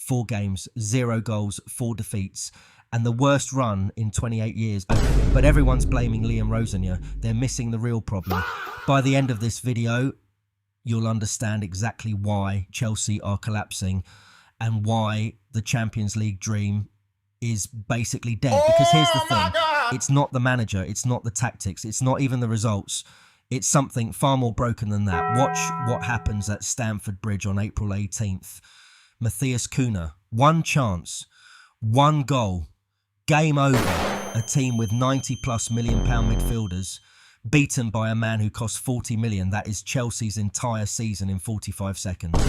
4 games, 0 goals, 4 defeats, and the worst run in 28 years. But everyone's blaming Liam Rosenior. They're missing the real problem. By the end of this video, you'll understand exactly why Chelsea are collapsing and why the Champions League dream is basically dead. Because here's the thing, it's not the manager, it's not the tactics, it's not even the results. It's something far more broken than that. Watch what happens at Stamford Bridge on April 18th. Matheus Cunha, 1 chance, 1 goal, game over. A team with 90+ million pound midfielders beaten by a man who cost 40 million. That is Chelsea's entire season in 45 seconds.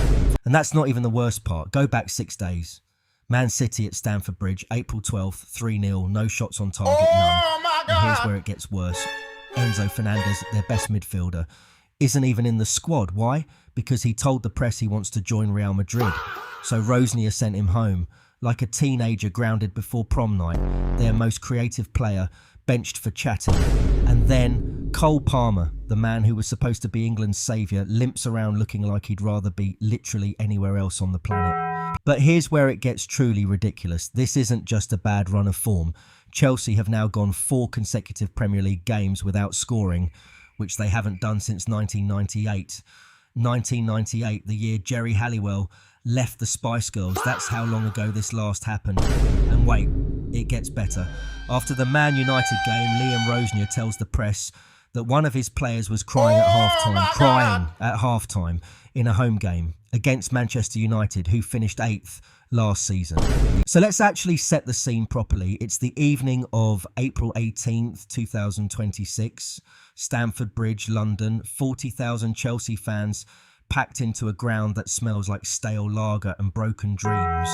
And that's not even the worst part. Go back 6 days. Man City at Stamford Bridge, April 12th, 3-0, no shots on target, none. And here's where it gets worse. Enzo Fernandez, their best midfielder, isn't even in the squad. Why? Because he told the press he wants to join Real Madrid. So Rosenior sent him home, like a teenager grounded before prom night, their most creative player, benched for chatting. And then Cole Palmer, the man who was supposed to be England's saviour, limps around looking like he'd rather be literally anywhere else on the planet. But here's where it gets truly ridiculous. This isn't just a bad run of form. Chelsea have now gone 4 consecutive Premier League games without scoring, which they haven't done since 1998. 1998, the year Jerry Halliwell left the Spice Girls. That's how long ago this last happened. And wait, it gets better. After the Man United game, Liam Rosenior tells the press that one of his players was crying at half-time in a home game against Manchester United, who finished 8th last season. So let's actually set the scene properly. It's the evening of April 18th, 2026, Stamford Bridge, London. 40,000 Chelsea fans packed into a ground that smells like stale lager and broken dreams.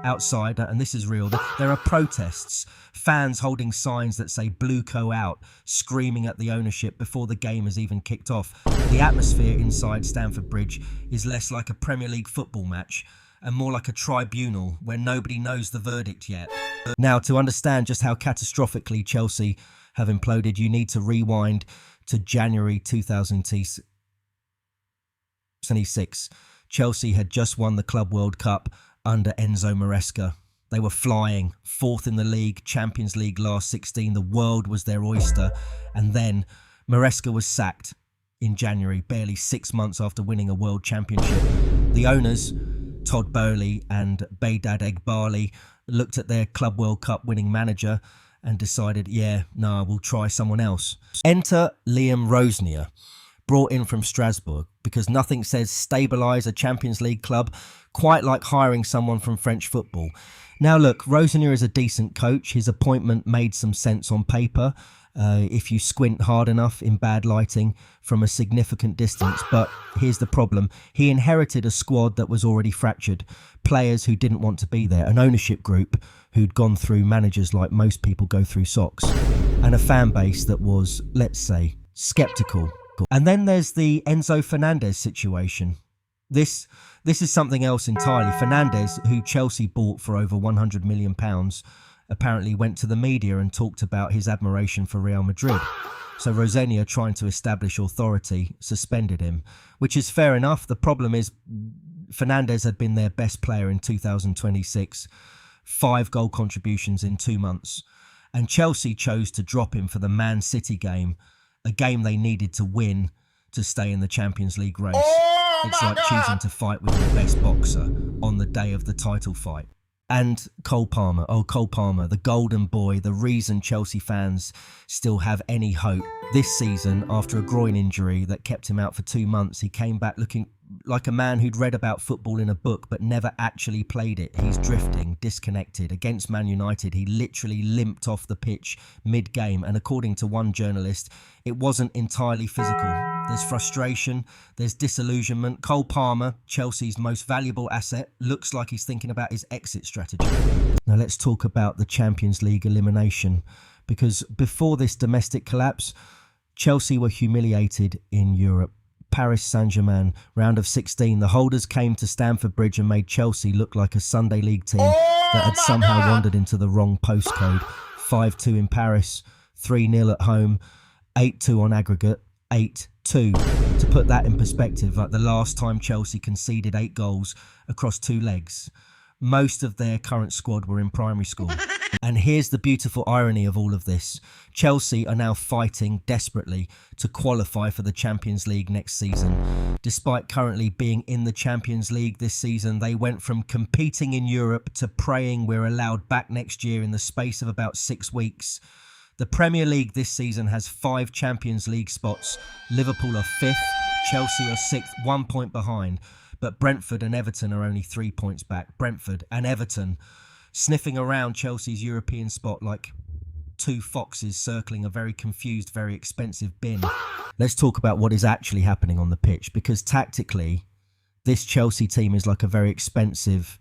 Outside, and this is real, there are protests, fans holding signs that say "Blueco out," screaming at the ownership before the game has even kicked off. The atmosphere inside Stamford Bridge is less like a Premier League football match and more like a tribunal where nobody knows the verdict yet. Now, to understand just how catastrophically Chelsea have imploded, you need to rewind to January 2026. Chelsea had just won the Club World Cup under Enzo Maresca. They were flying, 4th in the league, Champions League last 16. The world was their oyster. And then Maresca was sacked in January, barely 6 months after winning a world championship. The owners, Todd Boehly and Behdad Eghbali, looked at their Club World Cup winning manager and decided, we'll try someone else. Enter Liam Rosenior, brought in from Strasbourg, because nothing says stabilise a Champions League club quite like hiring someone from French football. Now look, Rosenior is a decent coach. His appointment made some sense on paper, if you squint hard enough in bad lighting from a significant distance. But here's the problem. He inherited a squad that was already fractured, players who didn't want to be there, an ownership group who'd gone through managers like most people go through socks, and a fan base that was, let's say, sceptical. And then there's the Enzo Fernandez situation. This is something else entirely. Fernandez, who Chelsea bought for over £100 million, apparently went to the media and talked about his admiration for Real Madrid. So Rosenior, trying to establish authority, suspended him, which is fair enough. The problem is Fernandez had been their best player in 2026, 5 goal contributions in 2 months. And Chelsea chose to drop him for the Man City game, a game they needed to win to stay in the Champions League race. It's like choosing to fight with the best boxer on the day of the title fight. And Cole Palmer, the golden boy, the reason Chelsea fans still have any hope. This season, after a groin injury that kept him out for 2 months, he came back looking like a man who'd read about football in a book but never actually played it. He's drifting, disconnected. Against Man United, he literally limped off the pitch mid-game, and according to one journalist, it wasn't entirely physical. There's frustration, there's disillusionment. Cole Palmer, Chelsea's most valuable asset, looks like he's thinking about his exit strategy. Now let's talk about the Champions League elimination, because before this domestic collapse, Chelsea were humiliated in Europe. Paris Saint-Germain, round of 16. The holders came to Stamford Bridge and made Chelsea look like a Sunday League team that had somehow wandered into the wrong postcode. 5-2 in Paris, 3-0 at home, 8-2 on aggregate, 8-2. To put that in perspective, like the last time Chelsea conceded 8 goals across 2 legs most of their current squad were in primary school. And here's the beautiful irony of all of this. Chelsea are now fighting desperately to qualify for the Champions League next season. Despite currently being in the Champions League this season, they went from competing in Europe to praying we're allowed back next year in the space of about 6 weeks. The Premier League this season has 5 Champions League spots. Liverpool are 5th, Chelsea are 6th, 1 point behind. But Brentford and Everton are only 3 points back. Brentford and Everton sniffing around Chelsea's European spot like two foxes circling a very confused, very expensive bin. Let's talk about what is actually happening on the pitch, because tactically, this Chelsea team is like a very expensive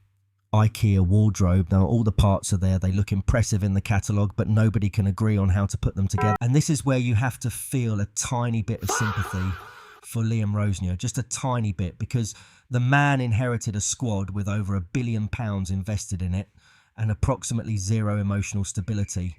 IKEA wardrobe. Now, all the parts are there. They look impressive in the catalogue, but nobody can agree on how to put them together. And this is where you have to feel a tiny bit of sympathy for Liam Rosenior, just a tiny bit, because the man inherited a squad with over £1 billion invested in it and approximately zero emotional stability.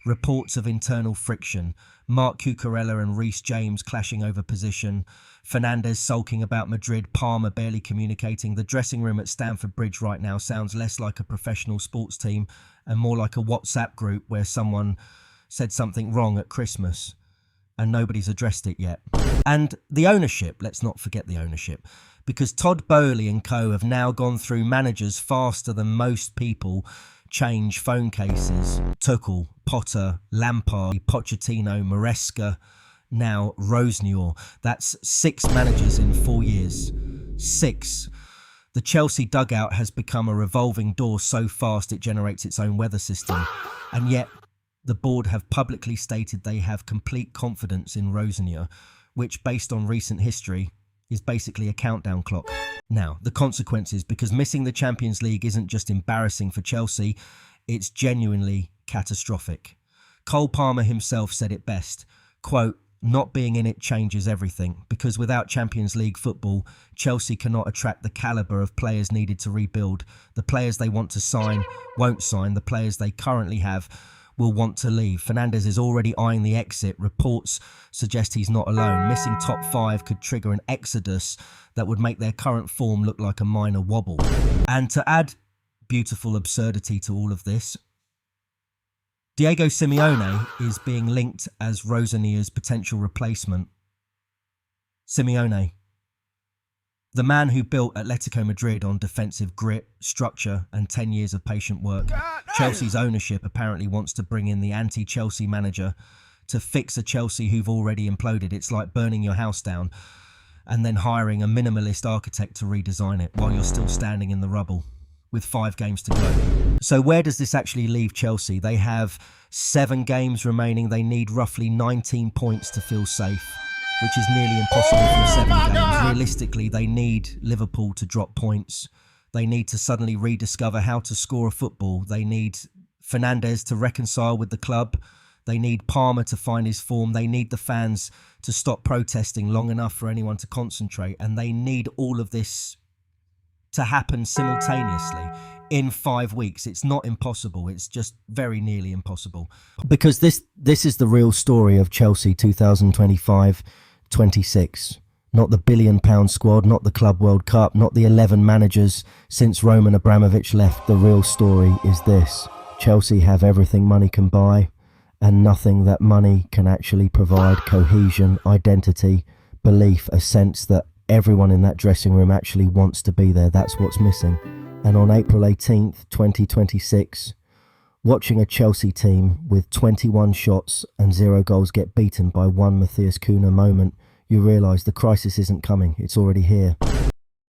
Reports of internal friction, Mark Cucurella and Reece James clashing over position, Fernandes sulking about Madrid, Palmer barely communicating. The dressing room at Stamford Bridge right now sounds less like a professional sports team and more like a WhatsApp group where someone said something wrong at Christmas and nobody's addressed it yet. And the ownership, let's not forget the ownership, because Todd Boehly and co have now gone through managers faster than most people change phone cases. Tuchel, Potter, Lampard, Pochettino, Maresca, now Rosenior. That's 6 managers in 4 years. 6. The Chelsea dugout has become a revolving door so fast it generates its own weather system. And yet the board have publicly stated they have complete confidence in Rosenior, which, based on recent history, is basically a countdown clock. Now, the consequences, because missing the Champions League isn't just embarrassing for Chelsea, it's genuinely catastrophic. Cole Palmer himself said it best, quote, "Not being in it changes everything, because without Champions League football, Chelsea cannot attract the calibre of players needed to rebuild. The players they want to sign won't sign. The players they currently have will want to leave. Fernandes is already eyeing the exit. Reports suggest he's not alone. Missing top 5 could trigger an exodus that would make their current form look like a minor wobble." And to add beautiful absurdity to all of this, Diego Simeone is being linked as Rosenior's potential replacement. Simeone, the man who built Atletico Madrid on defensive grit, structure and 10 years of patient work. Chelsea's ownership apparently wants to bring in the anti-Chelsea manager to fix a Chelsea who've already imploded. It's like burning your house down and then hiring a minimalist architect to redesign it while you're still standing in the rubble with 5 games to go. So where does this actually leave Chelsea? They have 7 games remaining. They need roughly 19 points to feel safe, which is nearly impossible from 7 games. Realistically, they need Liverpool to drop points. They need to suddenly rediscover how to score a football. They need Fernandes to reconcile with the club. They need Palmer to find his form. They need the fans to stop protesting long enough for anyone to concentrate. And they need all of this to happen simultaneously in 5 weeks. It's not impossible. It's just very nearly impossible. Because this is the real story of Chelsea 2025-26. Not the £1 billion squad, not the Club World Cup, not the 11 managers since Roman Abramovich left. The real story is this. Chelsea have everything money can buy and nothing that money can actually provide. Cohesion, identity, belief, a sense that everyone in that dressing room actually wants to be there. That's what's missing. And on April 18th, 2026, watching a Chelsea team with 21 shots and 0 goals get beaten by one Matheus Cunha moment, you realise the crisis isn't coming, it's already here.